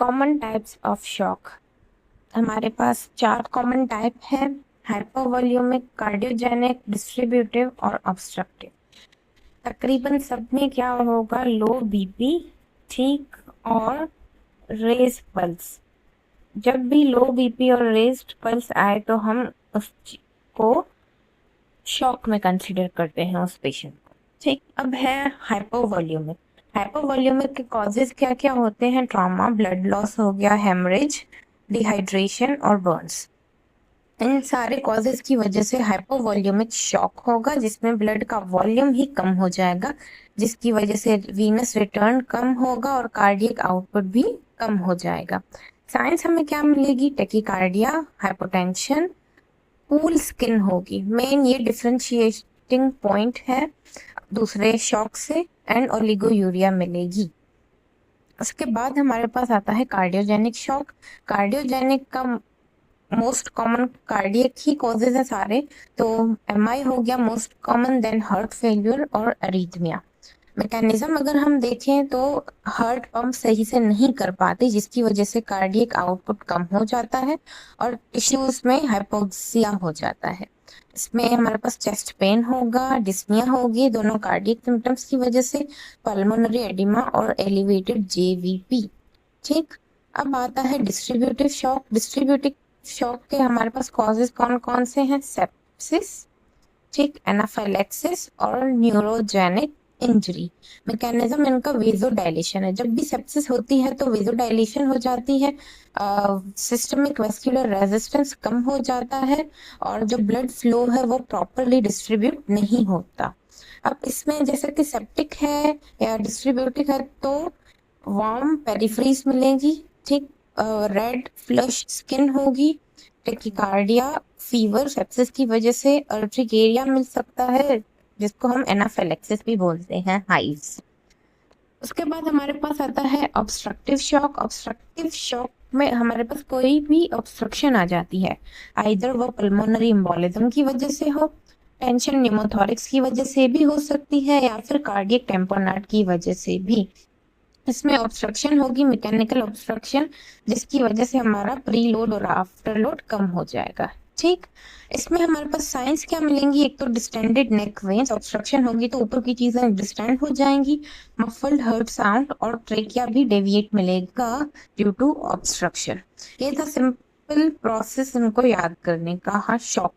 Common types of shock. हमारे पास 4 common type है: hypovolaemic, cardiogenic, distributive और ऑब्स्ट्रक्टिव। तकरीबन सब में क्या होगा? लो बीपी, ठीक, और रेज पल्स। जब भी लो बीपी और रेज्ड पल्स आए तो हम उसको शॉक में कंसीडर करते हैं उस पेशेंट को। ठीक, अब है हाइपोवॉल्यूमिक। हाइपोवॉल्यूमिक के कॉजेज क्या क्या होते हैं? ट्रॉमा, ब्लड लॉस हो गया, हेमरेज, डिहाइड्रेशन और बर्न्स। इन सारे कॉजेज की वजह से हाइपोवॉल्यूमिक शॉक होगा, जिसमें ब्लड का वॉल्यूम ही कम हो जाएगा, जिसकी वजह से वीनस रिटर्न कम होगा और कार्डियक आउटपुट भी कम हो जाएगा। साइंस हमें क्या मिलेगी? टेकिकार्डिया, हाइपोटेंशन, कूल स्किन होगी। मेन ये डिफरेंशिएटिंग पॉइंट है दूसरे शॉक से, एंड ओलिगोयूरिया मिलेगी। उसके बाद हमारे पास आता है कार्डियोजेनिक शॉक। कार्डियोजेनिक का मोस्ट कॉमन कार्डियक ही कॉजेज है सारे, तो एमआई हो गया most common, then heart failure और अरीथमिया। मैकेनिज्म अगर हम देखें तो हार्ट पंप सही से नहीं कर पाती, जिसकी वजह से कार्डियक आउटपुट कम हो जाता है और टिश्यूज में हाइपोक्सिया हो जाता है। इसमें हमारे पास चेस्ट पेन होगा, डिस्निया होगी, दोनों कार्डियक सिम्टम्स की वजह से, पल्मोनरी एडिमा और एलिवेटेड जेवीपी। ठीक, अब आता है डिस्ट्रीब्यूटिव शॉक। डिस्ट्रीब्यूटिव शॉक के हमारे पास कॉजेज कौन कौन से हैं? सेप्सिस, ठीक, एनाफाइलेक्सिस और न्यूरोजेनिक इंजरी। मैकेनिज्म इनका वेजोडाइलेशन है। जब भी सेप्सिस होती है तो वेजोडाइलेशन हो जाती है, सिस्टमिक वेस्कुलर रेजिस्टेंस कम हो जाता है और जो ब्लड फ्लो है वो प्रॉपरली डिस्ट्रीब्यूट नहीं होता। अब इसमें जैसे कि सेप्टिक है या डिस्ट्रीब्यूटिव है तो वार्म पेरिफेरीज मिलेगी, ठीक, रेड फ्लश स्किन होगी, टेकिकार्डिया, फीवर सेप्सिस की वजह से, अर्टिकेरिया मिल सकता है जिसको हम एनाफिलेक्सिस भी बोलते हैं, हाइव्स। उसके बाद हमारे पास आता है ऑब्स्ट्रक्टिव शॉक। ऑब्स्ट्रक्टिव शॉक में हमारे पास कोई भी ऑब्स्ट्रक्शन आ जाती है, आइदर वो पल्मोनरी एम्बोलिज्म की वजह से हो, टेंशन न्यूमोथोरिक्स की वजह से भी हो सकती है, या फिर कार्डियक टेम्पोनेट की वजह से भी। इसमें ऑब्स्ट्रक्शन होगी, मैकेनिकल ऑब्स्ट्रक्शन, जिसकी वजह से हमारा प्री लोड और आफ्टर लोड कम हो जाएगा। ठीक, इसमें हमारे पास साइंस क्या मिलेंगी? एक तो डिस्टेंडेड नेक वेन्स, ऑब्स्ट्रक्शन होगी तो ऊपर की चीजें डिस्टेंड हो जाएंगी, मफल्ड हर्ट साउंड और ट्रेकिया भी डेविएट मिलेगा ड्यू टू ऑब्स्ट्रक्शन। ये था सिंपल प्रोसेस इनको याद करने का, हाँ, शॉक